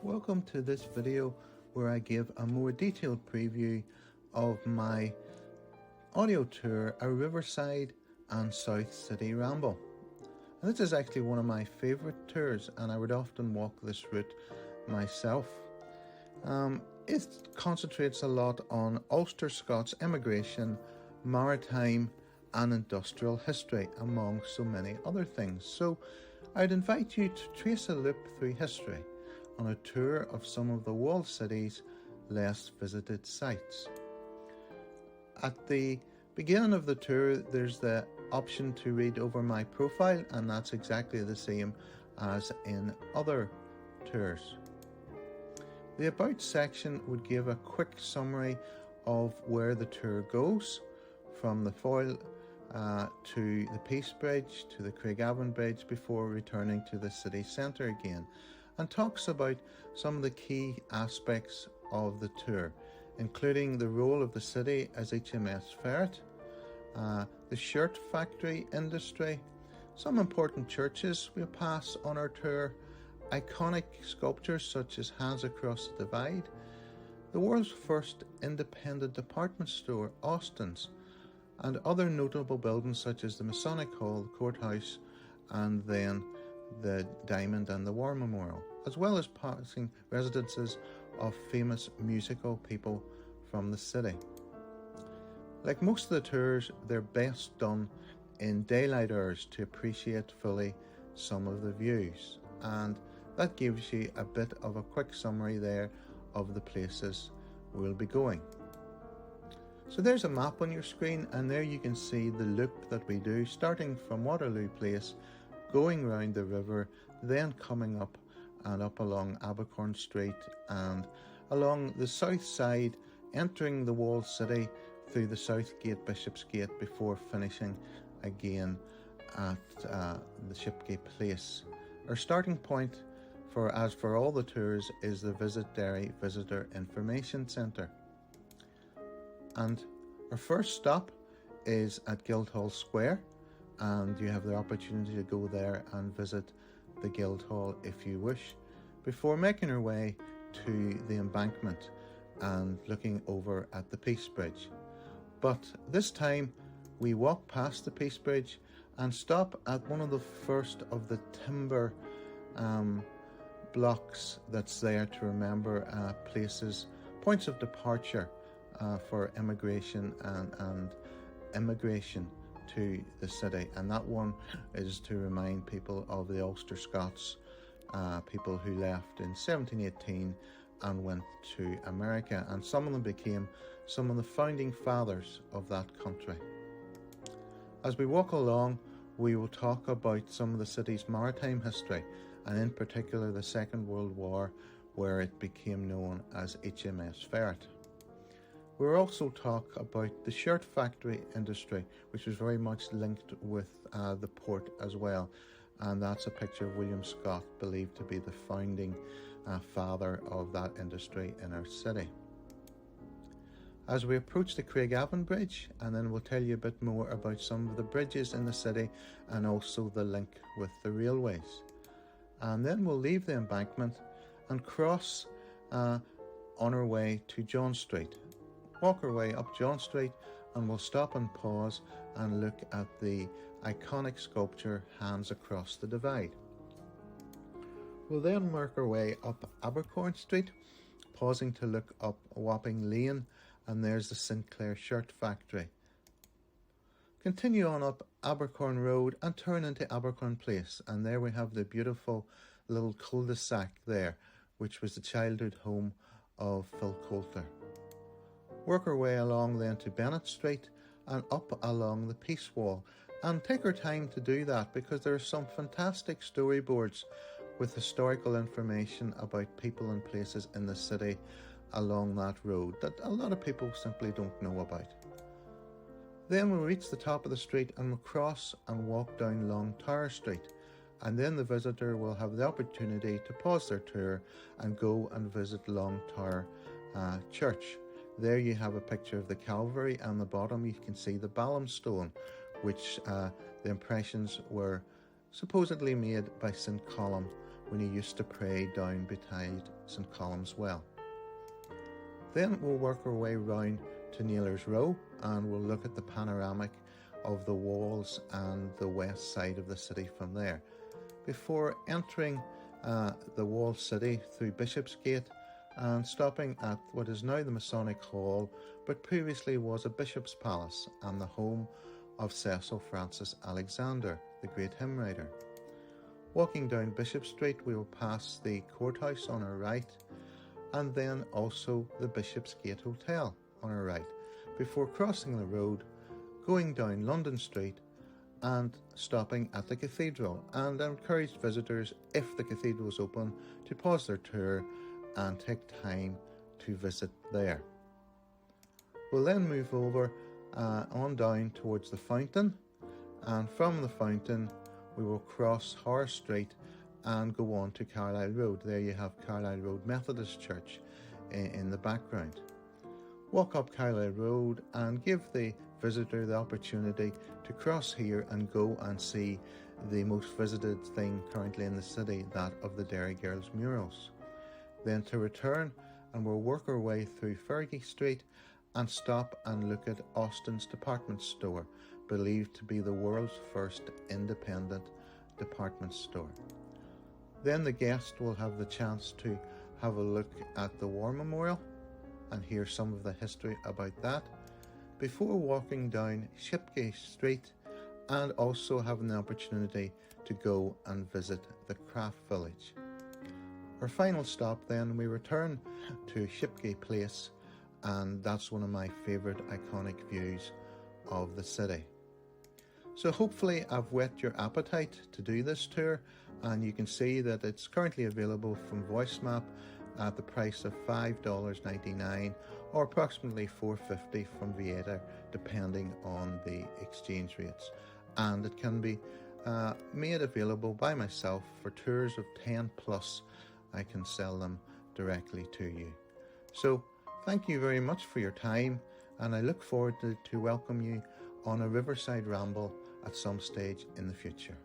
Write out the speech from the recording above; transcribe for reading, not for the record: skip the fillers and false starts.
Welcome to this video where I give a more detailed preview of my audio tour, a Riverside and South City Ramble. And this is actually one of my favourite tours, and I would often walk this route myself. It concentrates a lot on Ulster Scots immigration, maritime and industrial history, among so many other things. So I'd invite you to trace a loop through history on a tour of some of the walled city's less visited sites. At the beginning of the tour, there's the option to read over my profile, and that's exactly the same as in other tours. The About section would give a quick summary of where the tour goes, from the Foyle to the Peace Bridge to the Craigavon Bridge, before returning to the city centre again, and talks about some of the key aspects of the tour, including the role of the city as HMS Ferret, the shirt factory industry, some important churches we'll pass on our tour, iconic sculptures such as Hands Across the Divide, the world's first independent department store, Austin's, and other notable buildings such as the Masonic Hall, the Courthouse, and then the Diamond and the War Memorial, as well as passing residences of famous musical people from the city. Like most of the tours, they're best done in daylight hours to appreciate fully some of the views, and that gives you a bit of a quick summary there of the places we'll be going. So there's a map on your screen, and there you can see the loop that we do, starting from Waterloo Place, going round the river, then coming up and up along Abercorn Street and along the south side, entering the walled city through the South Gate, Bishopsgate, before finishing again at the Shipgate Place. Our starting point, as for all the tours, is the Visit Derry Visitor Information Centre. And our first stop is at Guildhall Square, and you have the opportunity to go there and visit the Guildhall if you wish, before making our way to the embankment and looking over at the Peace Bridge. But this time we walk past the Peace Bridge and stop at one of the first of the timber blocks that's there to remember places, points of departure for immigration and immigration to the city, and that one is to remind people of the Ulster Scots, people who left in 1718 and went to America, and some of them became some of the founding fathers of that country. As we walk along, we will talk about some of the city's maritime history, and in particular the Second World War, where it became known as HMS Ferret. We'll also talk about the shirt factory industry, which was very much linked with the port as well. And that's a picture of William Scott, believed to be the founding father of that industry in our city. As we approach the Craigavon Bridge, and then we'll tell you a bit more about some of the bridges in the city and also the link with the railways. And then we'll leave the embankment and cross on our way to John Street. Walk our way up John Street, and we'll stop and pause and look at the iconic sculpture Hands Across the Divide. We'll then work our way up Abercorn Street, pausing to look up Wapping Lane, and there's the Sinclair Shirt Factory. Continue on up Abercorn Road and turn into Abercorn Place, and there we have the beautiful little cul-de-sac there, which was the childhood home of Phil Coulter. Work our way along then to Bennett Street and up along the Peace Wall, and take our time to do that because there are some fantastic storyboards with historical information about people and places in the city along that road that a lot of people simply don't know about. Then we'll reach the top of the street and we'll cross and walk down Long Tower Street, and then the visitor will have the opportunity to pause their tour and go and visit Long Tower Church. There you have a picture of the Calvary, and on the bottom you can see the Balaam Stone, which the impressions were supposedly made by St. Column when he used to pray down beside St Columb's Well. Then we'll work our way round to Naylor's Row and we'll look at the panoramic of the walls and the west side of the city from there, before entering the walled city through Bishopsgate and stopping at what is now the Masonic Hall, but previously was a bishop's palace and the home of Cecil Francis Alexander, the great hymn writer. Walking down Bishop Street, we will pass the courthouse on our right and then also the Bishopsgate Hotel on our right, before crossing the road, going down London Street and stopping at the cathedral. And I encourage visitors, if the cathedral is open, to pause their tour and take time to visit there. We'll then move over on down towards the fountain, and from the fountain we will cross Horace Street and go on to Carlisle Road. There you have Carlisle Road Methodist Church in the background. Walk up Carlisle Road and give the visitor the opportunity to cross here and go and see the most visited thing currently in the city, that of the Derry Girls murals. Then to return, and we'll work our way through Fergie Street and stop and look at Austin's department store, believed to be the world's first independent department store. Then the guest will have the chance to have a look at the War Memorial and hear some of the history about that, before walking down Shipgate Street and also having the opportunity to go and visit the Craft Village. Our final stop then, we return to Shipgate Place, and that's one of my favourite iconic views of the city. So hopefully I've whet your appetite to do this tour, and you can see that it's currently available from VoiceMap at the price of $5.99 or approximately $4.50 from V.18, depending on the exchange rates. And it can be made available by myself for tours of 10 plus. I can sell them directly to you. So thank you very much for your time, and I look forward to welcome you on a Riverside Ramble at some stage in the future.